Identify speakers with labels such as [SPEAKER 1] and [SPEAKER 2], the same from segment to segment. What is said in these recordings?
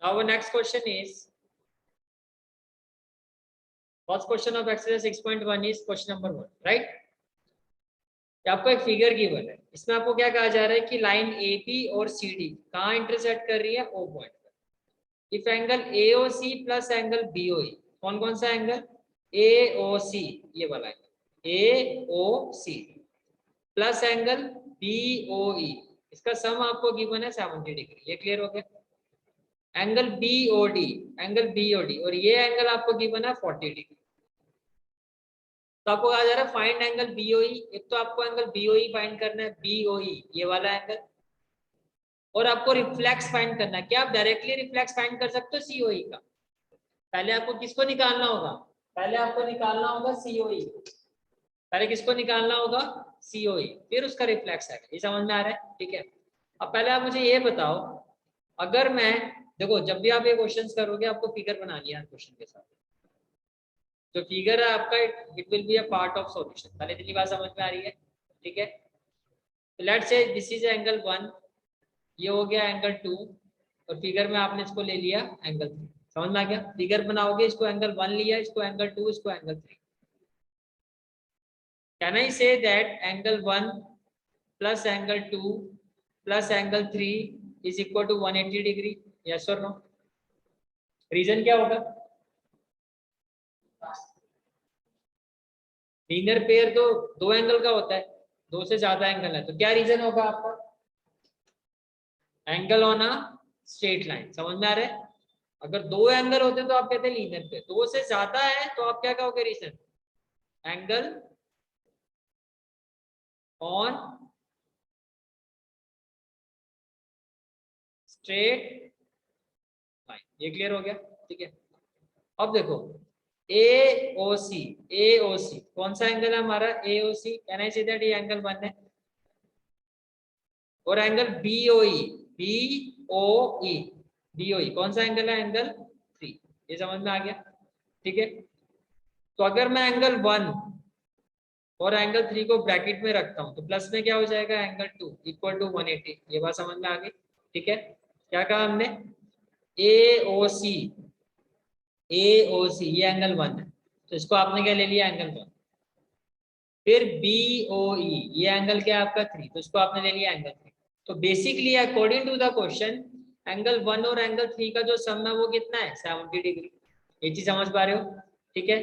[SPEAKER 1] our next question is first question of exercise 6.1 is question number 1, right? आपको एक figure given है, इसमें आपको क्या कहा जा रहा है कि लाइन AB और CD कहाँ इंटरसेक्ट कर रही है? O पॉइंट पर। If angle AOC plus angle BOE, कौन कौन सा एंगल? AOC, ये वाला angle AOC plus angle BOE, इसका सम आपको गिवन है 70 डिग्री। ये क्लियर हो गया? एंगल BOD और ये एंगल आपको गिवन है 40 डिग्री। तो आपको कहा जा रहा है फाइंड एंगल BOE। एक तो आपको एंगल BOE फाइंड करना है, BOE ये वाला एंगल, और आपको रिफ्लेक्स फाइंड करना है। क्या आप डायरेक्टली रिफ्लेक्स फाइंड कर सकते हो COE का? पहले आपको किसको निकालना होगा? पहले आपको निकालना होगा COE। पहले किसको निकालना होगा? COE, फिर उसका रिफ्लेक्स आएगा। ये समझ में आ रहा है? ठीक है। अब पहले आप मुझे ये बताओ, अगर मैं, देखो जब भी आप ये क्वेश्चंस करोगे आपको फिगर बनानी है क्वेश्चन के साथ। जो फिगर है आपका it will be a part of solution. पहले इतनी बात समझ में आ रही है? ठीक है। तो let's say this is angle 1, ये हो गया एंगल 2, और फिगर में आपने इसको ले लिया एंगल 3। समझ में आ गया? फिगर बनाओगे, इसको एंगल 1 लिया, इसको एंगल 2, इसको angle 3। Can I say that angle 1 plus angle 2 plus angle 3 is equal to 180 degree? Yes और नो? रीजन क्या होगा? लीनियर पेयर तो दो एंगल का होता है, दो से ज्यादा एंगल है तो क्या रीजन होगा आपका? Angle on a straight line. समझ में आ रहा है? अगर दो एंगल होते तो आप कहते हैं लीनियर पेयर, दो से ज्यादा है तो आप क्या कहोगे? Reason angle on straight line. ये क्लियर हो गया? ठीक है। अब देखो AOC कौन सा एंगल है हमारा? AOC। Can I say that ये एंगल 1 है। और एंगल BOE कौन सा एंगल है? एंगल 3। ये समझ में आ गया? ठीक है। तो अगर मैं एंगल 1 और एंगल 3 को ब्रैकेट में रखता हूं तो प्लस में क्या हो जाएगा? Angle 2 equal to 180। ये बात समझ में आ गई? ठीक है। क्या कहा हमने? AOC ये एंगल 1 है तो इसको आपने क्या ले लिया? एंगल 1। फिर BOE ये एंगल क्या है आपका? 3, तो इसको आपने ले लिया एंगल 3। तो basically according to the question angle 1 और एंगल 3 का जो सम है वो कितना है? 70 डिग्री। ये चीज समझ पा रहे हो? ठीक है।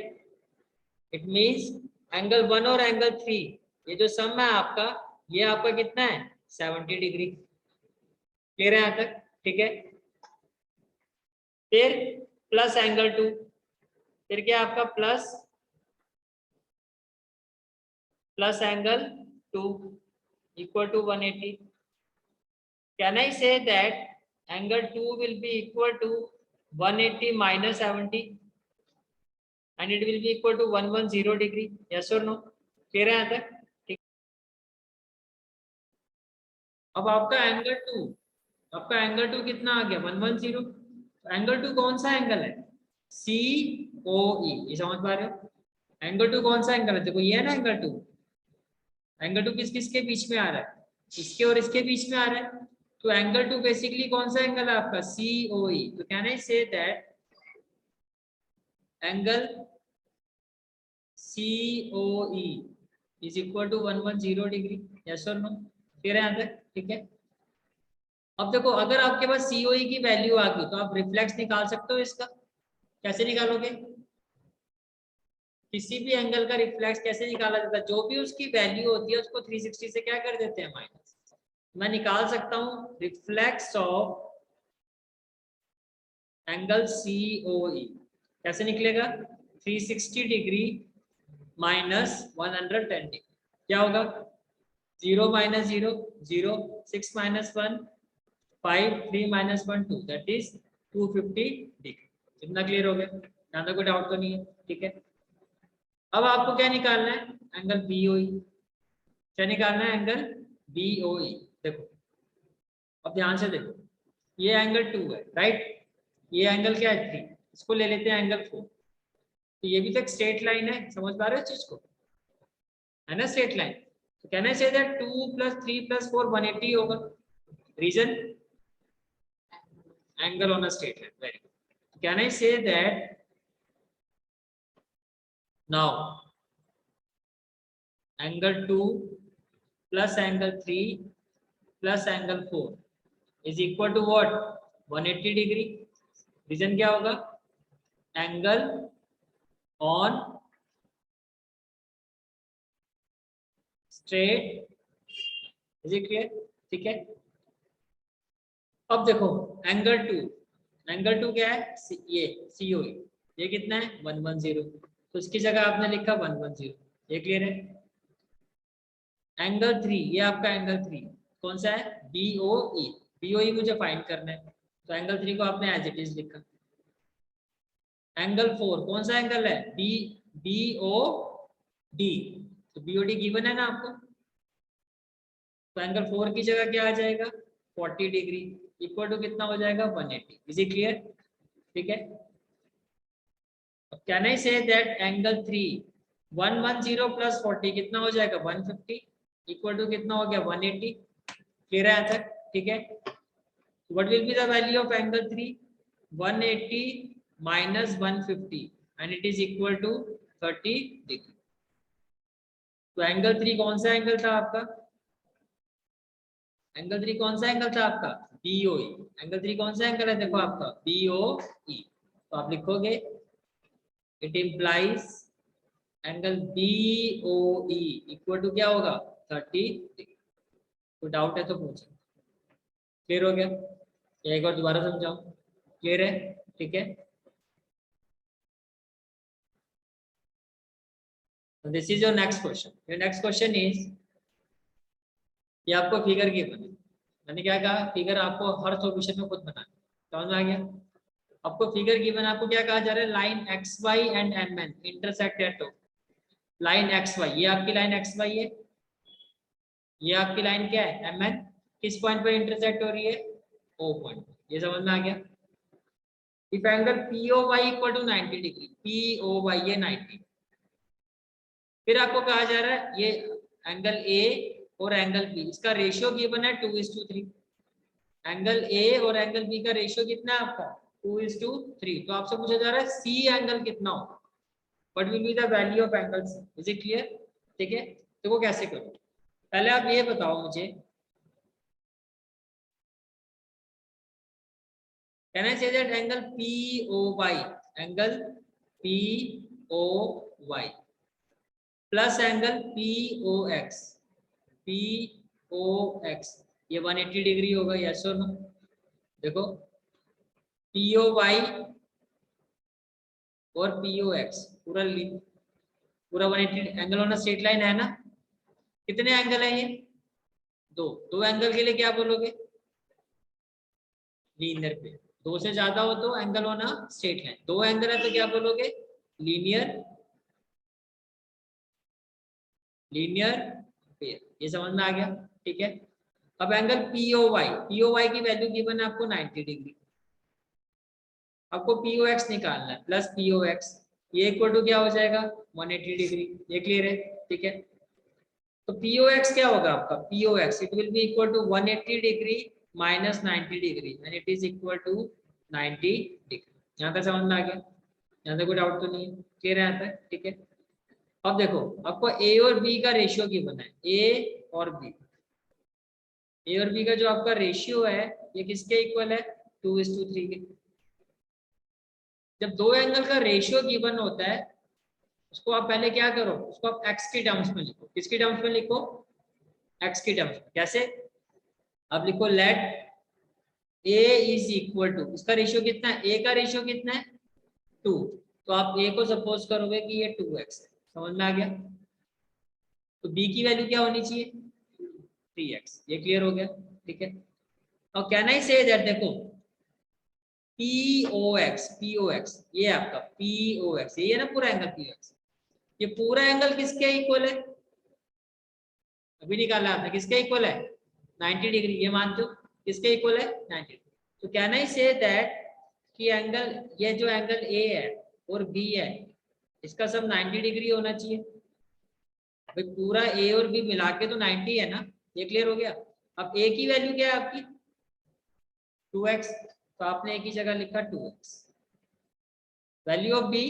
[SPEAKER 1] इट मींस एंगल 1 और एंगल 3 ये जो सम है आपका, ये आपका कितना है? 70 डिग्री। क्लियर है यहां तक? ठीक है। फिर प्लस एंगल 2, फिर क्या आपका? Plus angle 2 equal to 180। Can I say that angle 2 will be equal to 180 minus 70 and it will be equal to 110 degree? Yes or no? clear है यहाँ तक? ठीक। अब आपका एंगल 2 कितना आ गया? 110। एंगल 2 कौन सा एंगल है? COE। ये समझ पा रहे हो? एंगल 2 कौन सा एंगल है? देखो ये है ना एंगल 2। एंगल 2 किस किस के बीच में आ रहा है? इसके और इसके बीच में आ रहा है। तो एंगल 2 बेसिकली कौन सा एंगल है आपका? COE। तो can I say that angle COE is equal to 110 degree? Yes और नो? क्लियर है यहाँ तक? ठीक है। अब देखो अगर आपके पास COE की वैल्यू आ गई तो आप रिफ्लेक्स निकाल सकते हो इसका। कैसे निकालोगे? किसी भी एंगल का रिफ्लेक्स कैसे निकाला जाता है? जो भी उसकी वैल्यू होती है उसको 360 से क्या कर देते हैं? माइनस। मैं निकाल सकता हूं रिफ्लेक्स ऑफ एंगल COE। कैसे निकलेगा? 360 डिग्री माइनस 110 डिग्री। क्या होगा? 0 minus 0 0, 6 minus 1 5, 3 minus 1 2, that is 250 degree. इतना क्लियर हो गया? यहाँ तक कोई डाउट तो नहीं है? ठीक है। अब आपको क्या निकालना है? Angle BOE। क्या निकालना है? Angle BOE। देखो अब ध्यान से देखो, ये एंगल 2 है, राइट? ये एंगल क्या है? 3। इसको ले लेते हैं एंगल 4। तो ये भी तो एक स्ट्रेट लाइन है। समझ पा रहे हो इस चीज को? है ना स्ट्रेट लाइन? तो कैन आई से दैट 2 + 3 + 4 180 होगा। Reason angle on a straight line. Very good. Can I say that now angle 2 plus angle 3 plus angle 4 is equal to what? 180 degree. Reason क्या होगा? Angle on straight. Is it clear? ठीक है. अब देखो angle two क्या है? ये COE. ये कितना है? 110. तो इसकी जगह आपने लिखा 110. ये क्लियर है? एंगल 3, ये आपका एंगल 3 कौन सा है? BOE. BOE मुझे फाइंड करना है, तो एंगल 3 को आपने एज इट इज लिखा. एंगल 4 कौन सा एंगल है? BOD. तो BOD गिवन है ना आपको, तो एंगल 4 की जगह क्या आ जाएगा? 40 डिग्री इक्वल टू कितना हो जाएगा? 180. Is it clear? ठीक है. Can I say that angle 3 110 plus 40 कितना हो जाएगा? 150 इक्वल टू कितना हो गया? 180. क्लियर है आंसर? ठीक है. What will be the value of angle 3? 180 minus 150 and it is equal to 30 degree. तो एंगल 3 कौन सा एंगल था आपका? एंगल 3 कौन सा एंगल था आपका? BOE. एंगल 3 कौन सा एंगल है? देखो आपका BOE. तो आप लिखोगे it implies angle BOE equal to क्या होगा? 30 डिग्री. कोई डाउट है तो पूछो. क्लियर हो गया? एक बार दोबारा समझाऊं. क्लियर है? ठीक है. This is your next question. Your next question is, ये आपको फिगर गिवन है. मैंने क्या कहा? फिगर आपको हर सॉल्यूशन में खुद बनाना. समझ में आ गया? आपको फिगर गिवन, आपको क्या कहा जा रहा है? Line XY and MN intersect at O. Line XY, ये आपकी लाइन XY है, ये आपकी लाइन क्या है? MN. किस पॉइंट पर इंटरसेक्ट हो रही है? O point. ये समझ में आ गया? If angle POY equal to 90 degree, POY ये 90. फिर आपको कहा जा रहा है ये एंगल A और एंगल B, इसका रेशियो गिवन है 2:3. एंगल A और एंगल B का रेशियो कितना है आपका? 2:3. तो आपसे पूछा जा रहा है C एंगल कितना होगा? What will be the value of angle C? Is it clear? ठीक है. तो वो कैसे करो? पहले आप ये बताओ मुझे, can I say that angle POY, angle POY plus angle POX, ये 180 डिग्री होगा. यस और नो? देखो POY और POX पूरा 180 एंगल ऑन स्ट्रेट लाइन है ना. कितने एंगल है ये? दो एंगल के लिए क्या बोलोगे? लीनियर पे. दो से ज्यादा हो तो एंगल ऑन स्ट्रेट लाइन. दो एंगल है तो क्या बोलोगे? Linear pair. ये समझ में आ गया? ठीक है. अब एंगल POY की वैल्यू गिवन है आपको 90 डिग्री. आपको POX निकालना है, प्लस POX. ये इक्वल टू क्या हो जाएगा? 180 डिग्री. ये क्लियर है? ठीक है. तो POX क्या होगा आपका? POX it will be equal to 180 degree minus 90 degree and it is equal to 90 degree. यहाँ तक समझ में आ गया? यहाँ तक कोई डाउट तो नहीं है? क्लियर है यहाँ तक? ठीक है. अब देखो आपको A और B का रेशियो गिवन है. A और B का जो आपका रेशियो है ये किसके इक्वल है? 2:3 के. जब दो एंगल का रेशियो गिवन होता है उसको आप पहले क्या करो? उसको आप x की टर्म्स में लिखो. किसकी टर्म्स में लिखो? x की टर्म्स में. कैसे? आप लिखो let A is equal to, इसका रेशियो कितना है? A का रेशियो कितना है? 2. तो आप A को सपोज करोगे कि ये 2x है. समझ में आ गया? तो B की वैल्यू क्या होनी चाहिए? 3x. ये क्लियर हो गया? ठीक है. और कैन आई से दैट, देखो POX ये आपका POX, ये है ना पूरा एंगल POX. ये पूरा एंगल किसके इक्वल है? अभी निकाला आपने. किसके इक्वल है? 90 डिग्री. ये मानते हो? किसके इक्वल है? 90. तो कैन आई से दैट कि एंगल, ये जो एंगल A है और B है इसका सब 90 डिग्री होना चाहिए. भाई पूरा A और B मिला के तो 90 है ना. ये क्लियर हो गया? अब A की वैल्यू क्या है आपकी? 2x. तो आपने एक ही जगह लिखा 2x, value of b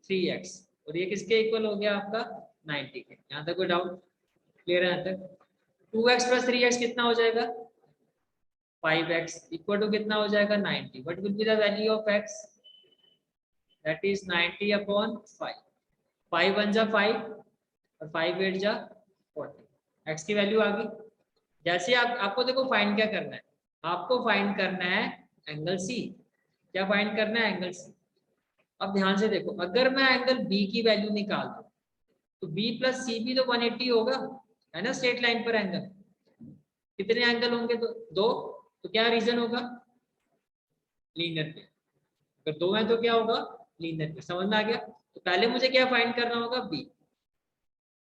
[SPEAKER 1] 3x, और ये किसके इक्वल हो गया आपका 90 के। यहाँ तक कोई डाउट क्लियर है? यहाँ तक 2x प्लस 3x कितना हो जाएगा 5x, इक्वल टू कितना हो जाएगा 90। What will be the value of x? That is 90 upon 5। 5 1 जा 5 और 5 8 जा 40। x की वैल्यू आ गई। जैसे आपको देखो फाइंड क्या करना है, आपको फाइंड करना है एंगल सी। क्या फाइंड करना है? Angle C. अब ध्यान से देखो, अगर मैं एंगल बी की वैल्यू निकाल दूं तो बी प्लस सी भी तो 180 होगा, है ना? स्ट्रेट लाइन पर एंगल कितने एंगल होंगे? तो दो। तो क्या रीजन होगा? लीनियर पे। अगर दो है तो क्या होगा? लीनियर पे। समझ में आ गया? तो पहले मुझे क्या फाइंड करना होगा? बी।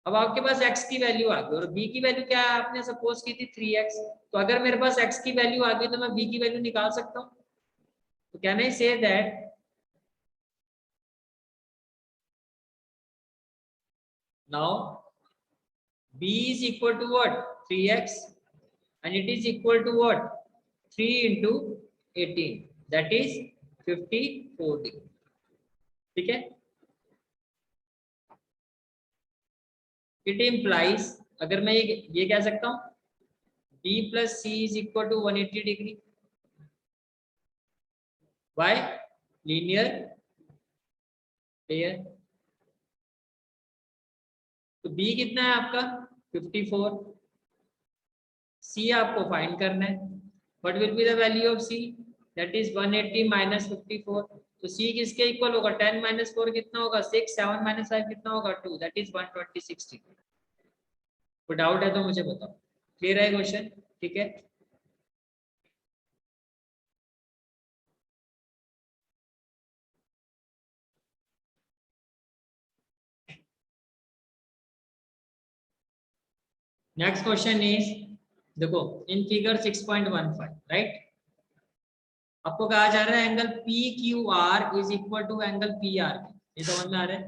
[SPEAKER 1] अब आपके पास x की वैल्यू आ गई और b की वैल्यू क्या है? आपने सपोज की थी 3x। तो अगर मेरे पास x की वैल्यू आ गई तो मैं b की वैल्यू निकाल सकता हूँ। तो can I say that now b is equal to what? 3x, and it is equal to what? 3 into 18, that is 54 degree। ठीक है? इट इम्प्लाइज, अगर मैं ये कह सकता हूँ b plus c is equal to 180 degree। Why? Linear pair। तो b कितना है आपका 54, c आपको फाइंड करना है। What will be the value of c? That is 180 minus 54। तो c किसके इक्वल होगा? 10 माइनस 4 कितना होगा? 6। 7 माइनस 5 कितना होगा? 2। That is 126 degree. कोई डाउट है तो मुझे बताओ। क्लियर है क्वेश्चन? ठीक है। नेक्स्ट क्वेश्चन इज, देखो इन फिगर 6.15, राइट? आपको कहा जा रहा है angle P Q R is equal to angle P R. ये समझ में आ रहा है?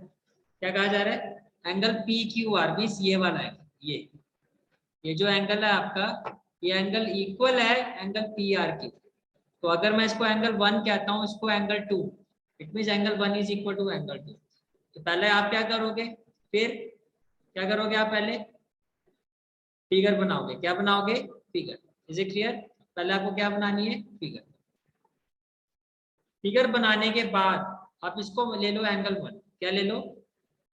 [SPEAKER 1] क्या कहा जा रहा है? Angle P Q are means ये वाला है, ये जो एंगल है आपका, ये एंगल इक्वल है एंगल पी आर की। तो अगर मैं इसको एंगल 1 कहता हूँ, इसको angle 2, it means angle 1 is equal to angle 2। तो पहले आप क्या करोगे? फिर क्या करोगे? आप पहले फिगर बनाओगे। क्या बनाओगे? फिगर। Is it clear? पहले आपको क्या बनानी है? फिगर। फिगर बनाने के बाद आप इसको ले लो एंगल 1। क्या ले लो?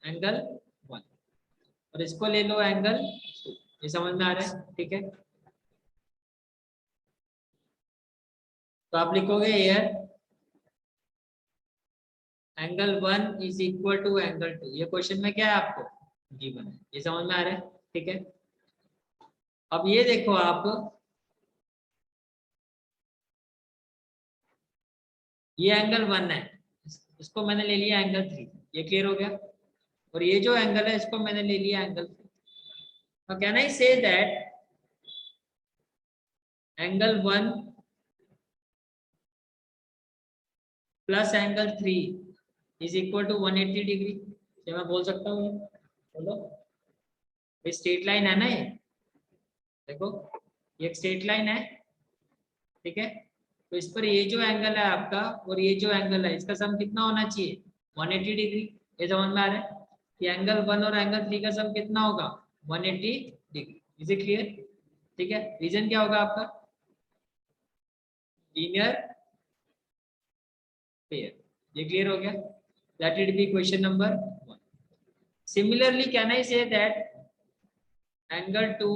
[SPEAKER 1] एंगल 1। और इसको ले लो एंगल 2। ये समझ में आ रहा है? ठीक है। तो आप लिखोगे here angle 1 is equal to angle 2। ये क्वेश्चन में क्या है आपको गिवन है। ये समझ में आ रहा है? ठीक है। अब ये देखो आप, ये एंगल 1 है, इसको मैंने ले लिया एंगल 3। ये क्लियर हो गया? और ये जो एंगल है इसको मैंने ले लिया एंगल 3। तो can I say that angle 1 plus angle 3 is equal to 180 degree. क्या मैं बोल सकता हूँ? बोलो। ये स्ट्रेट लाइन है ना, ये देखो, ये एक स्ट्रेट लाइन है। ठीक है। तो इस पर ये जो एंगल है आपका और ये जो एंगल है, इसका सम कितना होना चाहिए? 180 डिग्री। ये समझ में आ रहा है कि एंगल 1 और एंगल 3 का सम कितना होगा? 180 डिग्री। Is it clear? ठीक है। रीजन क्या होगा आपका? Linear pair. ये क्लियर हो गया? That it be question number 1। Similarly can I say that angle 2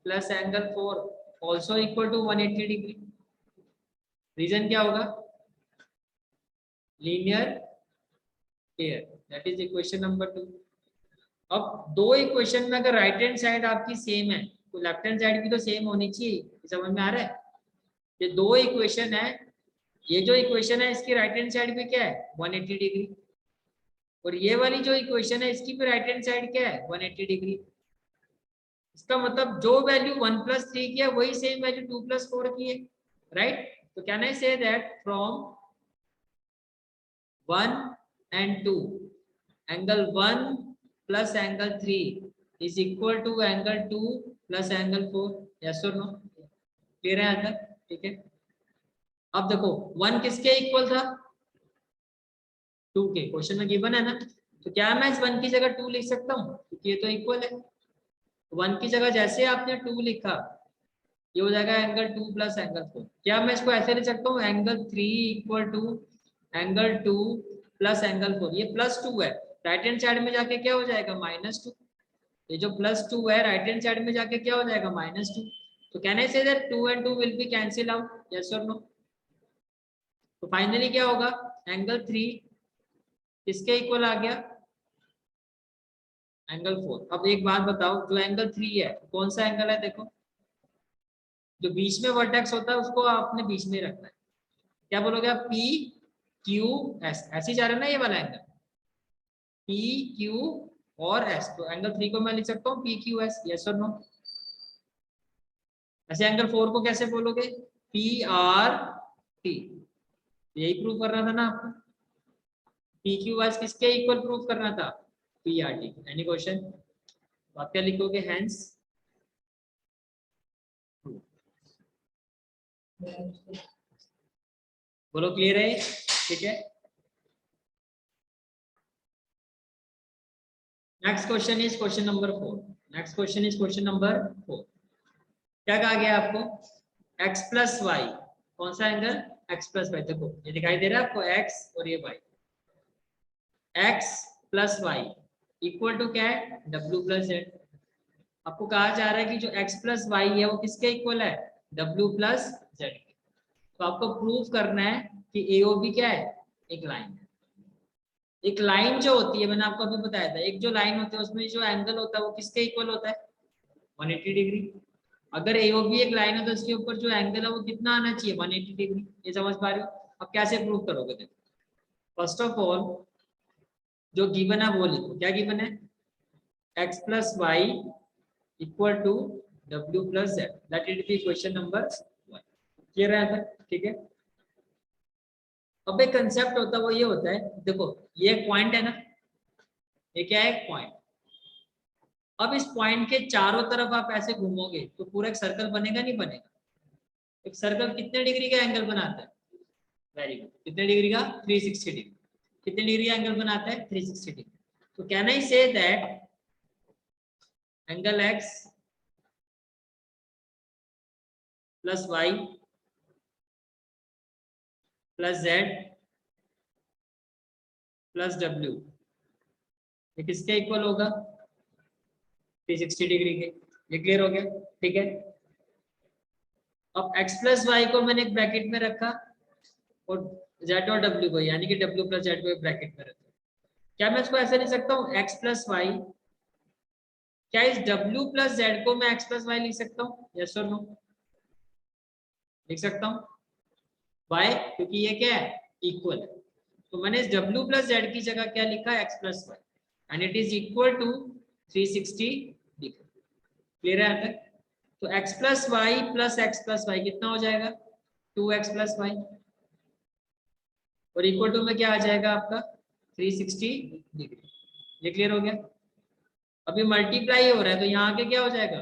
[SPEAKER 1] plus angle 4 also equal to 180 degree. Reason क्या होगा? Linear pair. That is equation number 2। अब दो इक्वेशन में अगर राइट हैंड साइड आपकी सेम है तो लेफ्ट हैंड साइड भी तो सेम होनी चाहिए। समझ में आ रहा है? ये दो इक्वेशन है, ये जो इक्वेशन है इसकी राइट हैंड साइड पे क्या है? 180 डिग्री। और ये वाली जो इक्वेशन है इसकी भी राइट हैंड साइड क्या है? 180 डिग्री। इसका मतलब जो वैल्यू 1 प्लस 3 की है वही सेम वैल्यू 2 प्लस 4 की है, राइट? तो can I say that from 1 and 2 angle 1 plus angle 3 is equal to angle 2 plus angle 4। yes or no? Clear है यहाँ तक? ठीक है। अब देखो 1 किसके इक्वल था, 2 के, क्वेश्चन में गिवन है ना, तो क्या मैं इस 1 की जगह 2 लिख सकता हूँ क्योंकि ये तो इक्वल है। 1 की जगह जैसे आपने 2 लिखा, ये हो जाएगा एंगल 2 प्लस एंगल 4। क्या मैं इसको ऐसे लिख सकता हूँ, angle 3 equal to angle 2 plus angle 4, ये +2 है, राइट हैंड साइड में जाके क्या हो जाएगा -2, ये जो +2 है राइट हैंड साइड में जाके क्या हो जाएगा -2। तो can I say that 2 and 2 will be cancel out, yes और नो। तो फाइनली क्या होगा, एंगल 3 किसके इक्वल आ गया, एंगल 4। अब एक बात बताओ, जो एंगल 3 है कौन सा एंगल है, देखो जो बीच में वर्टेक्स होता है उसको आपने बीच में रखना है। क्या बोलोगे आप, पी क्यू एस, ऐसे ही जा रहा है ना ये वाला एंगल, पी क्यू और एस, तो एंगल 3 को मैं लिख सकता हूँ पी क्यू एस, यस और नो। ऐसे एंगल 4 को कैसे बोलोगे, पी आर टी, यही प्रूव करना था ना आपको, पी क्यू एस किसके इक्वल प्रूव करना था, P R T. Any question, तो आप क्या लिखोगे, हेंस बोलो, क्लियर है, ठीक है। Next question is question number 4। Next question is question number 4। क्या कहा गया आपको, x प्लस वाई, कौन सा एंगल, x प्लस वाई, देखो ये दिखाई दे रहा है आपको x और ये y, x plus y equal to क्या है, w प्लस जेड। आपको कहा जा रहा है कि जो x प्लस वाई है वो किसके इक्वल है, w प्लस जेड। तो आपको प्रूव करना है कि AOB क्या है, एक लाइन है। एक लाइन जो होती है, मैंने आपको अभी बताया था, एक जो लाइन होती है उसमें जो एंगल होता है वो किसके इक्वल होता है, 180 डिग्री। अगर AOB एक लाइन है तो इसके ऊपर जो एंगल है वो कितना आना चाहिए, 180 डिग्री। ये समझ पा रहे हो। अब कैसे प्रूव करोगे, देखो फर्स्ट ऑफ ऑल जो गिवन है वो लिखो, क्या गिवन है, x plus y equal to w plus z, that it be question number 1। Clear है, ठीक है। अब एक कंसेप्ट होता है वो ये होता है, देखो ये एक पॉइंट है ना, ये क्या है, एक पॉइंट। अब इस पॉइंट के चारों तरफ आप ऐसे घूमोगे तो पूरा एक सर्कल बनेगा, नहीं बनेगा। एक सर्कल कितने डिग्री का एंगल बनाता है, वेरी गुड, कितने डिग्री का, 360 डिग्री। कितने डिग्री का एंगल बनाता है, 360 डिग्री। तो can I say that angle x plus y plus z plus डब्ल्यू, ये किसके इक्वल होगा, 360 डिग्री के। ये क्लियर हो गया, ठीक है। अब x प्लस वाई को मैंने एक ब्रैकेट में रखा और z और w को, यानी कि w प्लस जेड को एक ब्रैकेट में रखा। क्या मैं इसको ऐसे लिख सकता हूँ, x प्लस वाई, क्या इस w प्लस जेड को मैं x प्लस वाई लिख सकता हूँ, यस और नो, लिख सकता हूँ। वाई, क्योंकि ये क्या है, इक्वल है। तो मैंने इस w प्लस जेड की जगह क्या लिखा, x plus y, and it is equal to 360 degree. Clear है यहाँ तक। तो x plus y plus x plus y कितना हो जाएगा, 2x प्लस वाई, और इक्वल टू में क्या आ जाएगा आपका, 360 डिग्री। ये क्लियर हो गया। अभी मल्टीप्लाई हो रहा है तो यहाँ आके क्या हो जाएगा,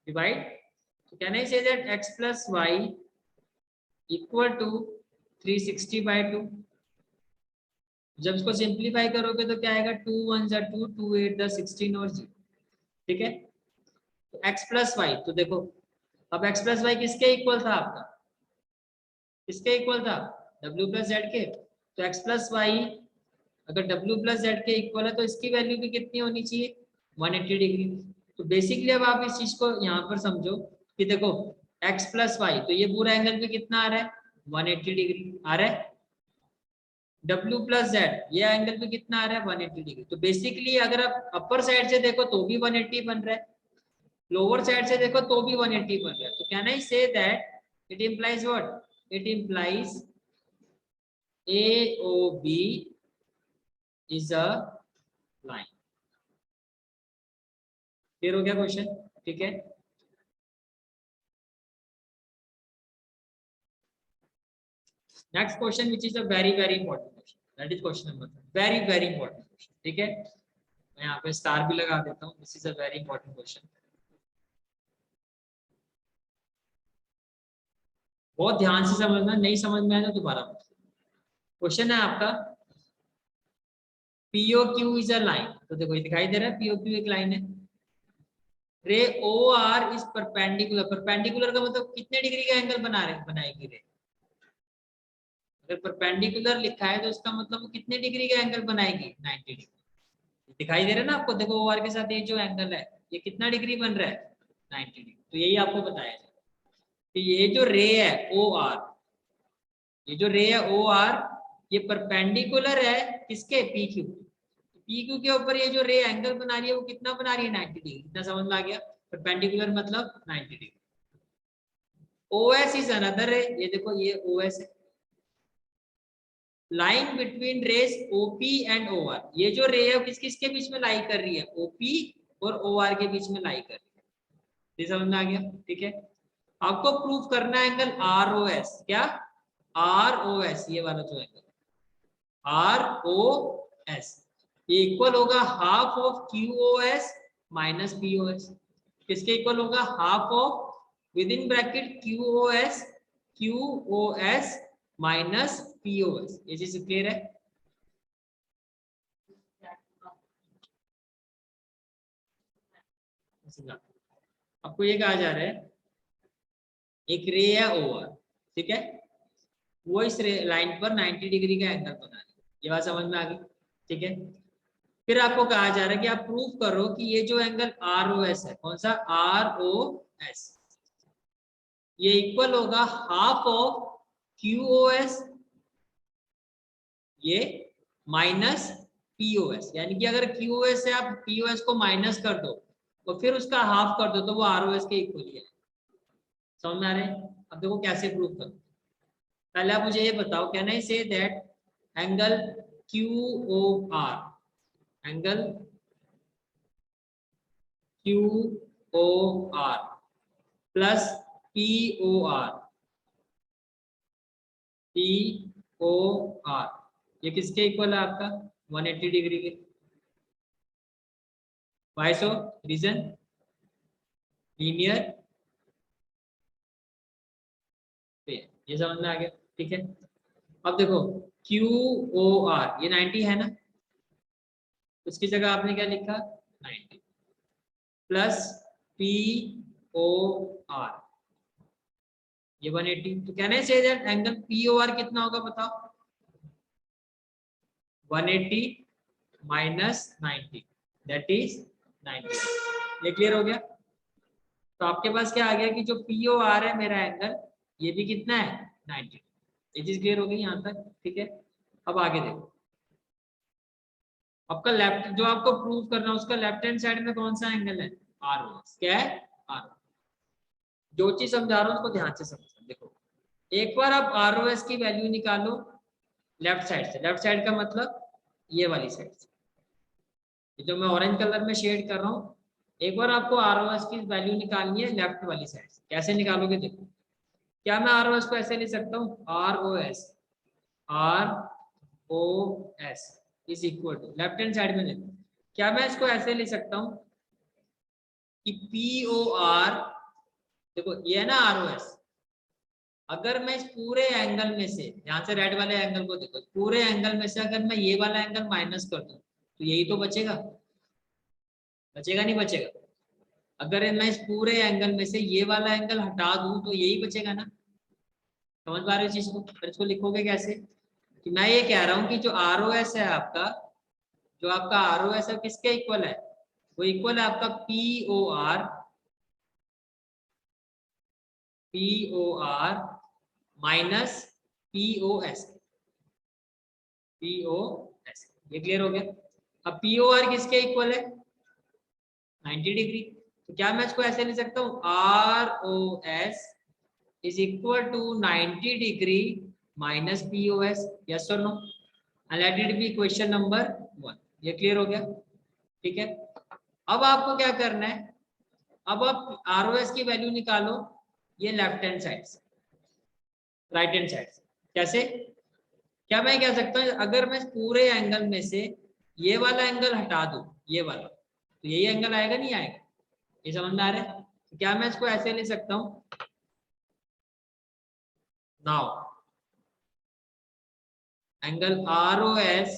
[SPEAKER 1] डिवाइड। तो can I say that x plus y equal to 360/2। जब इसको सिंप्लीफाई करोगे तो क्या आएगा, 2 1 जा 2, 2 8 जा 16 और 0, ठीक है। तो x प्लस वाई, तो देखो अब x प्लस वाई किसके इक्वल था आपका, किसके इक्वल था, w प्लस जेड के। तो x प्लस वाई अगर w प्लस जेड के इक्वल है तो इसकी वैल्यू भी कितनी होनी चाहिए, 180 डिग्री। तो बेसिकली अब आप इस चीज को यहाँ पर समझो कि देखो x प्लस वाई, तो ये पूरा एंगल पे कितना आ रहा है, 180 डिग्री आ रहा है। W प्लस जेड, ये एंगल पे कितना आ रहा है, 180 डिग्री। तो बेसिकली अगर आप अपर साइड से देखो तो भी 180 बन रहा है, लोअर साइड से देखो तो भी 180 बन रहा है। तो can I say that it implies what, it implies AOB is a line. Clear हो गया क्वेश्चन, ठीक है। Next question which is a very very important question, that is question number 5, very very important question, ठीक है। मैं यहाँ पे star भी लगा देता हूँ, this is a very important question. बहुत ध्यान से समझना, नहीं समझ में आया तो दोबारा। क्वेश्चन है आपका POQ इज अ लाइन, तो देखो ये दिखाई दे रहा है POQ एक लाइन है। रे OR इज परपेंडिकुलर, परपेंडिकुलर का मतलब कितने डिग्री का एंगल बनाएगी रे। अगर परपेंडिकुलर लिखा है तो उसका मतलब वो कितने डिग्री का एंगल बनाएगी, 90 डिग्री। दिखाई दे रहा है ना आपको, देखो OR के साथ ये जो एंगल है ये कितना डिग्री बन रहा है, 90 डिग्री। तो यही आपको बताया जाए कि ये जो रे है OR, ये जो रे है OR ये परपेंडिकुलर है किसके, PQ। PQ के ऊपर ये जो रे एंगल बना रही है वो कितना बना रही है, 90 डिग्री। कितना समझ में आ गया, परपेंडिकुलर मतलब 90 डिग्री। OS इज अनदर रे, ये देखो ये OS है, line between rays OP and OR। ये जो रे है किस किस के बीच में लाई कर रही है, OP और OR के बीच में लाई कर रही है। ये समझ में आ गया, ठीक है। आपको प्रूफ करना है एंगल ROS, क्या ROS, ये वाला जो एंगल ROS ये इक्वल होगा half of QOS minus POS। किसके इक्वल होगा, half of with in bracket QOS minus POS। ये चीज क्लियर है। आपको ये कहा जा रहा है एक रे है OR, ठीक है, वो इस लाइन पर 90 डिग्री का एंगल बना रही है। ये बात समझ में आ गई, ठीक है। फिर आपको कहा जा रहा है कि आप प्रूव करो कि ये जो एंगल ROS है, कौन सा ROS, ये इक्वल होगा हाफ ऑफ QOS ये माइनस POS। यानी कि अगर QOS से आप POS को माइनस कर दो तो फिर उसका हाफ कर दो तो वो ROS के इक्वल ही है। समझ में आ रहे हैं। अब देखो कैसे प्रूव करो। पहले आप मुझे ये बताओ, can I say that angle QOR, angle QOR plus POR ये किसके इक्वल है आपका, 180 डिग्री के। वाई सो, रीजन लीनियर, ये समझ में आ गया, ठीक है। अब देखो QOR ये 90 है ना, उसकी जगह आपने क्या लिखा, 90 प्लस POR ये 180। तो कहना है दैट एंगल POR कितना होगा बताओ, 180 माइनस 90 दैट इज 90। ये क्लियर हो गया। तो आपके पास क्या आ गया कि जो POR है मेरा एंगल ये भी कितना है, 90। ये चीज क्लियर हो गई यहाँ तक, ठीक है। अब आगे देखो, आपका लेफ्ट जो आपको प्रूव करना है उसका लेफ्ट हैंड साइड में कौन सा एंगल है, ROS। क्या है, ROS। जो चीज समझा रहा हूँ उसको ध्यान से समझो। देखो एक बार आप ROS की वैल्यू निकालो लेफ्ट साइड से, लेफ्ट साइड का मतलब ये वाली साइड से, ये जो मैं ऑरेंज कलर में शेड कर रहा हूँ। एक बार आपको ROS की वैल्यू निकालनी है लेफ्ट वाली साइड से, कैसे निकालोगे देखो। क्या मैं ROS को ऐसे लिख सकता हूँ, ROS is equal to, left hand side में देखो, क्या मैं इसको ऐसे लिख सकता हूँ कि POR, देखो ये है ना ROS। अगर मैं इस पूरे एंगल में से, यहाँ से रेड वाले एंगल को देखो, पूरे एंगल में से अगर मैं ये वाला एंगल माइनस कर दूं तो यही तो बचेगा, बचेगा नहीं बचेगा। अगर मैं इस पूरे एंगल में से ये वाला एंगल हटा दूं तो यही बचेगा ना। समझ पा रहे हो चीज को। फिर इसको लिखोगे कैसे, कि मैं ये कह रहा हूँ कि जो ROS है आपका, जो आपका ROS है किसके इक्वल है, वो इक्वल है आपका POR माइनस POS। ये क्लियर हो गया। अब POR किसके इक्वल है, 90 डिग्री। तो क्या मैं इसको ऐसे लिख सकता हूँ, ROS is equal to 90 degree minus POS। Yes और no, let it be question number 1। ये क्लियर हो गया, ठीक है। अब आपको क्या करना है, अब आप ROS की वैल्यू निकालो ये लेफ्ट हैंड साइड से, राइट हैंड साइड से। कैसे, क्या मैं कह सकता हूँ अगर मैं पूरे एंगल में से ये वाला एंगल हटा दूं, ये वाला, तो यही एंगल आएगा नहीं आएगा। ये समझ में आ रहा है। तो क्या मैं इसको ऐसे ले सकता हूँ now angle ROS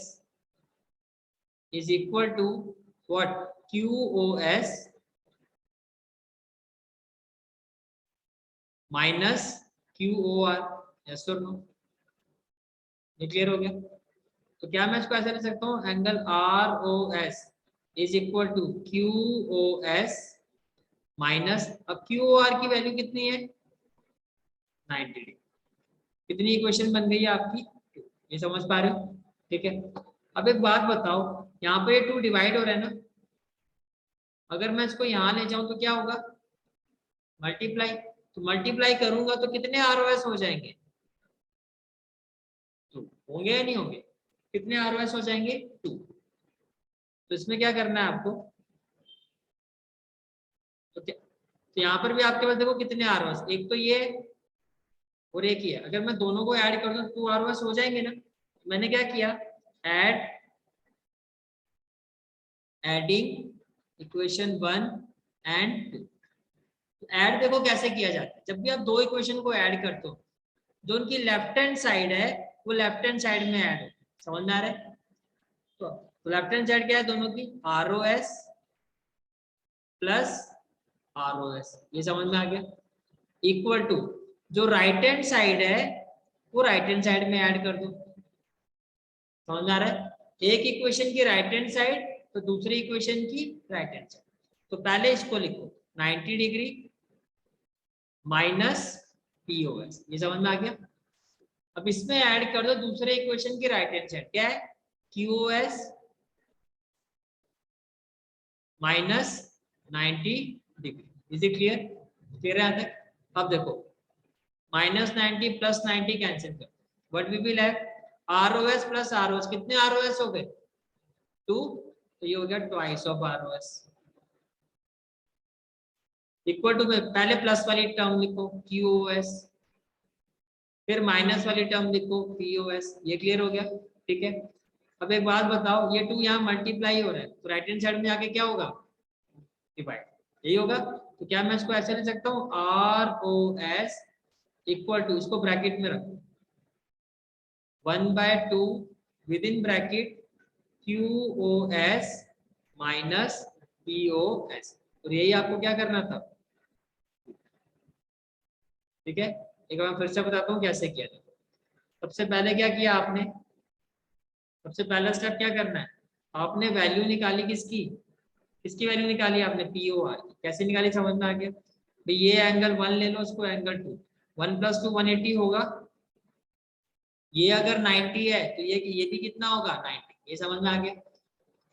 [SPEAKER 1] is equal to what? QOS minus QOR. yes or no? ये क्लियर हो गया? तो क्या मैं इसको ऐसे लिख सकता हूँ, angle ROS is equal to QOS minus, अब QOR की वैल्यू कितनी है 90 डिग्री। कितनी इक्वेशन बन गई है आपकी? ये समझ पा रहे हो? ठीक है। अब एक बात बताओ, यहाँ पे 2 डिवाइड हो रहा है ना, अगर मैं इसको यहाँ ले जाऊं तो क्या होगा? मल्टीप्लाई। तो मल्टीप्लाई करूंगा तो कितने ROS हो जाएंगे? तो होंगे या नहीं होंगे? कितने ROS हो जाएंगे? 2। तो इसमें क्या करना है आपको? तो यहाँ पर भी आपके पास देखो कितने ROS, एक तो ये और एक ही है। अगर मैं दोनों को ऐड कर दूं तो 2 ROS हो जाएंगे ना। मैंने क्या किया, एडिंग इक्वेशन 1 एंड 2। ऐड देखो कैसे किया जाता है, जब भी आप दो इक्वेशन को ऐड करते हो, जो उनकी लेफ्ट हैंड साइड है वो लेफ्ट हैंड साइड में ऐड हो। समझ में आ रहा है? तो लेफ्ट हैंड साइड क्या है दोनों की? ROS प्लस ROS, ये समझ में आ गया। इक्वल टू जो राइट हैंड साइड है वो राइट हैंड साइड में ऐड कर दो। समझ में आ रहा है? एक इक्वेशन की राइट हैंड साइड तो दूसरी इक्वेशन की राइट हैंड साइड। तो पहले इसको लिखो 90 डिग्री माइनस POS, ये समझ में आ गया। अब इसमें ऐड कर दो दूसरे इक्वेशन की राइट हैंड साइड, क्या है? QOS minus 90 degree. Is it clear? Clear है तक? अब देखो -90 प्लस 90 कैंसिल कर, what we will have? ROS plus ROS, कितने ROS हो गए? 2। तो ये हो गया twice of ROS। Equal to में पहले प्लस वाली टर्म लिखो QOS, फिर माइनस वाली टर्म लिखो POS। ये क्लियर हो गया? ठीक है। अब एक बात बताओ, ये 2 यहाँ मल्टीप्लाई हो रहा है तो राइट हैंड साइड में आके क्या होगा? डिवाइड। यही होगा। तो क्या मैं इसको ऐसे लिख सकता हूँ, ROS इक्वल टू, इसको ब्रैकेट में रखो, 1/2 with in bracket QOS minus POS। और यही आपको क्या करना था? ठीक है। एक बार फिर से बताता हूँ कैसे किया था। सबसे पहले क्या किया आपने? सबसे पहला स्टेप क्या करना है, आपने वैल्यू निकाली किसकी? किसकी वैल्यू निकाली आपने? POR की। कैसे निकाली समझ में आ गया? भाई ये एंगल 1 ले लो, उसको एंगल 2, 1 + 2 180 होगा। ये अगर 90 है तो ये भी कितना होगा? 90। ये समझ में आ गया।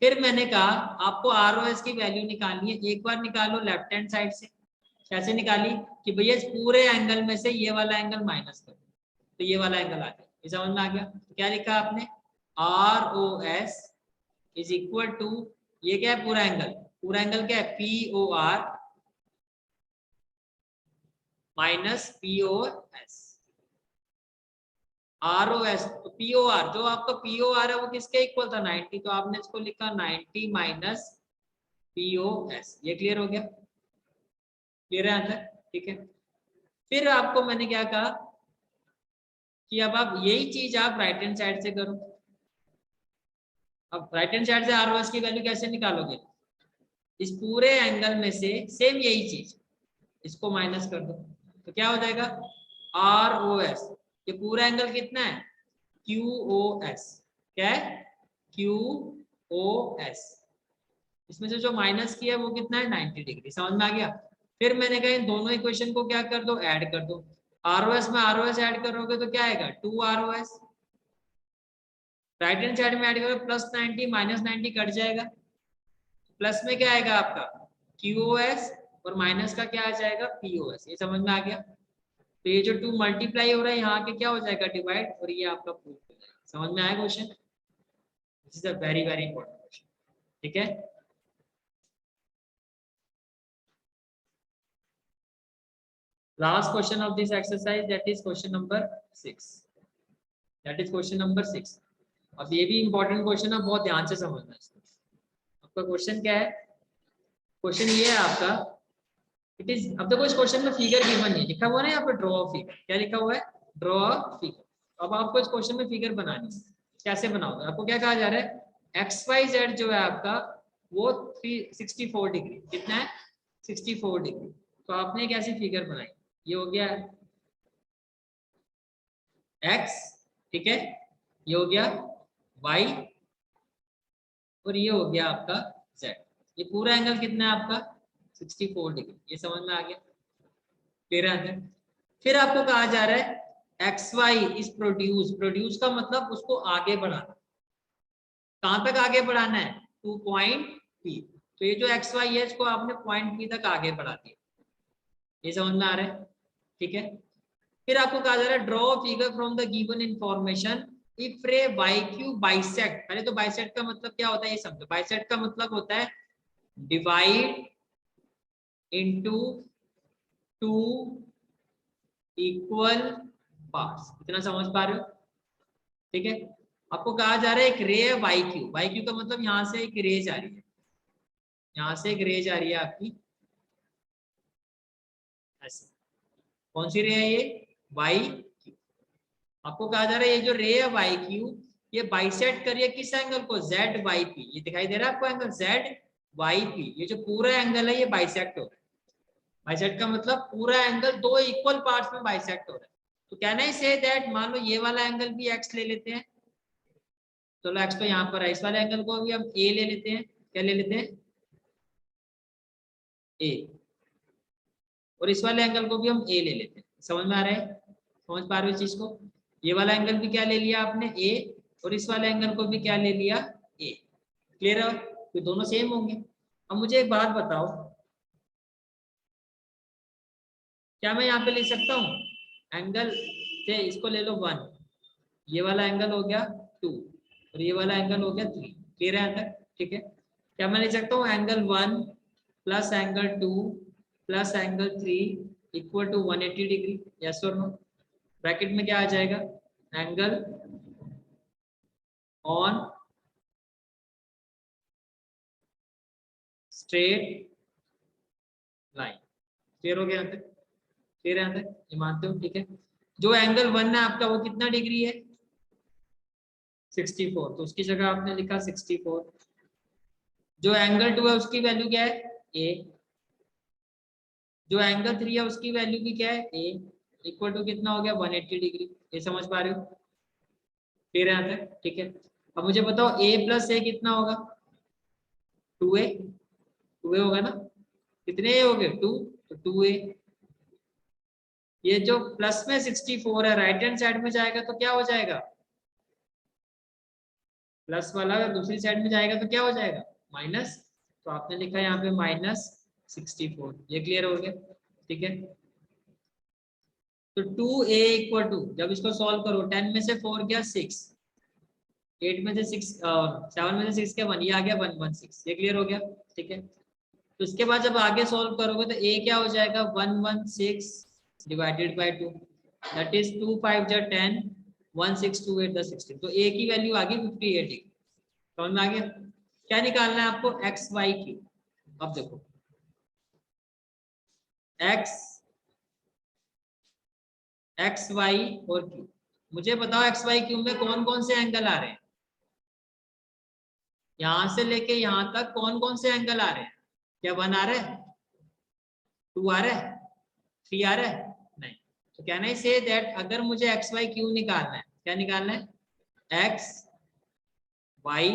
[SPEAKER 1] फिर मैंने कहा आपको ROS की वैल्यू निकालनी है, एक बार निकालो लेफ्ट हैंड साइड से। कैसे निकाली? कि भैया इस पूरे एंगल में से ये वाला एंगल माइनस कर, तो ये वाला एंगल आ गया। ये समझ में आ गया? तो क्या लिखा आपने? ROS इज इक्वल टू, ये क्या है? पूरा एंगल। पूरा एंगल क्या है? POR minus POS। ROS तो POR, जो आपका POR है वो किसके इक्वल था? 90। तो आपने इसको लिखा 90 माइनस POS। ये क्लियर हो गया? क्लियर है आंसर? ठीक है। फिर आपको मैंने क्या कहा कि अब आप यही चीज आप राइट हैंड साइड से करो। अब राइट हैंड साइड से ROS की वैल्यू कैसे निकालोगे? इस पूरे एंगल में से सेम यही चीज, इसको माइनस कर दो तो क्या हो जाएगा? ROS, ये पूरा एंगल कितना है? QOS। क्या है? QOS। इसमें से जो माइनस किया है वो कितना है? 90 डिग्री। समझ में आ गया? फिर मैंने कहा इन दोनों इक्वेशन को क्या कर दो? ऐड कर दो। ROS में ROS ऐड करोगे तो क्या आएगा? 2 ROS। राइट हैंड साइड में ऐड करोगे प्लस 90 माइनस 90 कट जाएगा, प्लस में क्या आएगा आपका? QOS, और माइनस का क्या आ जाएगा? POS। ये समझ में आ गया? तो ये जो 2 मल्टीप्लाई हो रहा है यहाँ के क्या हो जाएगा? डिवाइड, और ये आपका प्रूफ हो जाएगा। समझ में आया question? This is a very very important question. ठीक है। Last question of this exercise, that is question number 6. That is question number 6. अब ये भी इंपॉर्टेंट क्वेश्चन है, बहुत ध्यान से समझना है इसको। आपका क्वेश्चन क्या है? क्वेश्चन ये है आपका, इट इज, अब देखो इस क्वेश्चन में फिगर गिवन है, लिखा हुआ है ना यहाँ पे ड्रॉ फिगर। क्या लिखा हुआ है? Draw figure. अब आपको इस क्वेश्चन में फिगर बनानी है, कैसे बनाओगे? आपको क्या कहा जा रहा है, एक्स वाई जेड जो है आपका वो 364 डिग्री, कितना है 64 डिग्री। तो आपने एक ऐसी फिगर बनाई, ये हो गया एक्स, ठीक है, ये हो गया वाई और ये हो गया आपका जेड। ये पूरा एंगल कितना है आपका 64 डिग्री। ये समझ में आ गया? क्लियर है? फिर आपको कहा जा रहा है x y is produce, produce का मतलब उसको आगे बढ़ाना। कहां तक आगे बढ़ाना है, टू पॉइंट पी। तो ये जो एक्स वाई है इसको आपने पॉइंट पी तक आगे बढ़ा दिया। ये समझ में आ रहा है? ठीक है। फिर आपको कहा जा रहा है draw figure from the given information if रे वाई क्यू बाइसेक्ट। पहले तो बाइसेक्ट का मतलब क्या होता है ये समझो। बाइसेक्ट का मतलब होता है divide into two equal parts. इतना समझ पा रहे हो? ठीक है। आपको कहा जा रहा है एक रे है वाई क्यू, वाई क्यू का मतलब यहां से एक रे जा रही है, यहां से एक रे जा रही है आपकी ऐसे। कौन सी रे है ये, वाई क्यू। आपको कहा जा रहा है ये जो रे है वाई क्यू ये बाइसेक्ट करिए किस एंगल को, जेड वाई पी। ये दिखाई दे रहा है आपको एंगल जेड वाई पी। ये जो पूरा एंगल है ये बाइसेक्ट हो रहा है। बाइसेक्ट का मतलब पूरा एंगल दो इक्वल पार्ट्स में बाइसेक्ट हो रहा है। तो कैन आई से दैट, मान लो ये वाला एंगल भी एक्स ले लेते हैं, चलो एक्स तो यहाँ पर है, इस वाले एंगल को भी हम ए ले लेते हैं। क्या ले लेते हैं, ए। और इस वाले एंगल को भी हम ए ले लेते हैं। समझ में आ रहा है? समझ पा रहे हो इस चीज को? ये वाला एंगल भी क्या ले लिया आपने, ए, और इस वाले एंगल को भी क्या ले लिया, ए। क्लियर है? तो दोनों सेम होंगे। अब मुझे एक बात बताओ, क्या मैं यहाँ पे लिख सकता हूँ एंगल से, इसको ले लो 1, ये वाला एंगल हो गया 2 और ये वाला एंगल हो गया 3। क्लियर है तक? ठीक है। क्या मैं लिख सकता हूँ angle 1 plus angle 2 plus angle 3 equal to 180 degree? Yes और नो? ब्रैकेट में क्या आ जाएगा, angle on straight line. Clear हो गया यहाँ तक? क्लियर है यहाँ तक? ये मानते हो? ठीक है। जो एंगल 1 है आपका वो कितना डिग्री है, 64, तो उसकी जगह आपने लिखा 64। जो एंगल 2 है उसकी वैल्यू क्या है, ए। जो एंगल 3 है उसकी वैल्यू भी क्या है, ए। इक्वल टू कितना हो गया, 180 डिग्री। ये समझ पा रहे हो? क्लियर है यहाँ तक? ठीक है। अब मुझे बताओ ए प्लस ए कितना होगा, 2a। 2a होगा ना? कितने ए हो गए, 2, तो 2a। ये जो प्लस में 64 है राइट हैंड साइड में जाएगा तो क्या हो जाएगा, प्लस वाला अगर दूसरी साइड में जाएगा तो क्या हो जाएगा, माइनस। तो आपने लिखा यहाँ पे -64। ये क्लियर हो गया? ठीक है। तो 2a इक्वल टू, जब इसको सॉल्व करो 10 में से 4 गया 6, 8 में से 6 7 में से 6 क्या 1, ये आ गया 116। ये क्लियर हो गया? ठीक है। तो इसके बाद जब आगे सॉल्व करोगे तो a क्या हो जाएगा, 116 डिवाइडेड बाय 2, दैट इज 2 5 जा 10, 1 6 2 8 10 16। तो a की वैल्यू आ गई 58 डिग्री। समझ में आ गया? क्या निकालना है आपको, एक्स वाई की। अब देखो एक्स वाई और क्यू। मुझे बताओ एक्स वाई क्यू में कौन कौन से एंगल आ रहे हैं, यहां से लेके यहां तक कौन कौन से एंगल आ रहे हैं? क्या 1 आ रहा है, 2 आ रहा है, 3 आ रहा है? नहीं। तो कैन आई से दैट, अगर मुझे एक्स वाई क्यू निकालना है, क्या निकालना है, एक्स वाई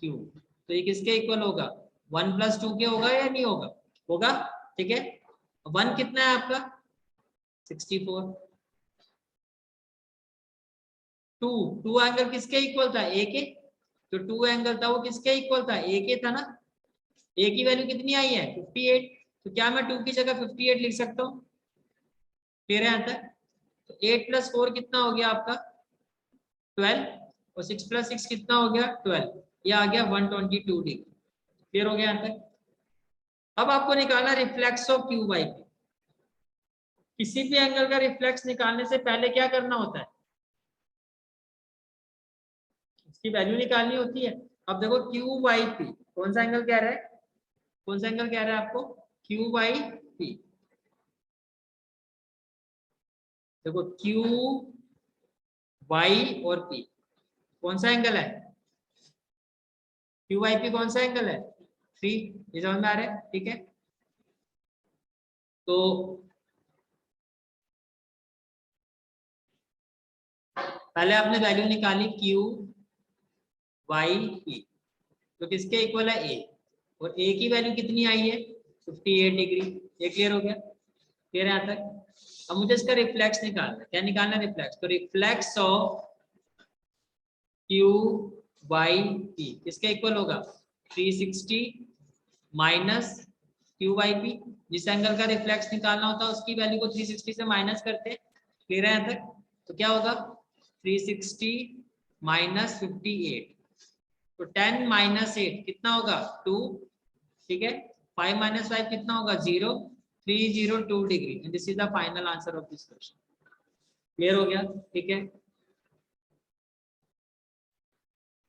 [SPEAKER 1] क्यू, तो ये किसके इक्वल होगा, 1 + 2 के होगा या नहीं होगा, होगा। ठीक है। 1 कितना है आपका 64, 2, 2 एंगल किसके इक्वल था, ए के। तो 2 एंगल था वो किसके इक्वल था, ए के था ना। ए की वैल्यू कितनी आई है 58। तो क्या मैं 2 की जगह 58 लिख सकता हूँ? क्लियर है यहाँ तक? तो 8 + 4 कितना हो गया आपका 12, और 6 + 6 कितना हो गया 12। ये आ गया 122 डिग्री। क्लियर हो गया यहाँ तक? अब आपको निकालना reflex of Q by P. किसी भी एंगल का रिफ्लेक्स निकालने से पहले क्या करना होता है, उसकी वैल्यू निकालनी होती है। अब देखो क्यू बाई पी, कौन सा एंगल कह रहा है, कौन सा एंगल कह रहा है आपको, क्यू बाई पी। देखो क्यू वाई और पी कौन सा एंगल है, क्यू वाई पी कौन सा एंगल है 3, ये समझ में आ रहा है, ठीक है। तो पहले आपने वैल्यू निकाली क्यू वाई पी, तो किसके इक्वल है ए, और ए की वैल्यू कितनी आई है 58 डिग्री, ये क्लियर हो गया, क्लियर है यहाँ तक। अब मुझे इसका रिफ्लेक्स निकालना है, क्या निकालना है रिफ्लेक्स, तो reflex of Q Y P किसके इक्वल होगा 360 माइनस क्यू वाई पी, जिस एंगल का रिफ्लेक्स निकालना होता है उसकी वैल्यू को 360 से माइनस करते हैं, क्लियर है यहाँ तक। तो क्या होगा 360 माइनस 58, तो 10 माइनस 8 कितना होगा 2, ठीक है। 5 माइनस 5 कितना होगा 0, 302 degree, this is the final answer of this question, clear हो गया, ठीक है।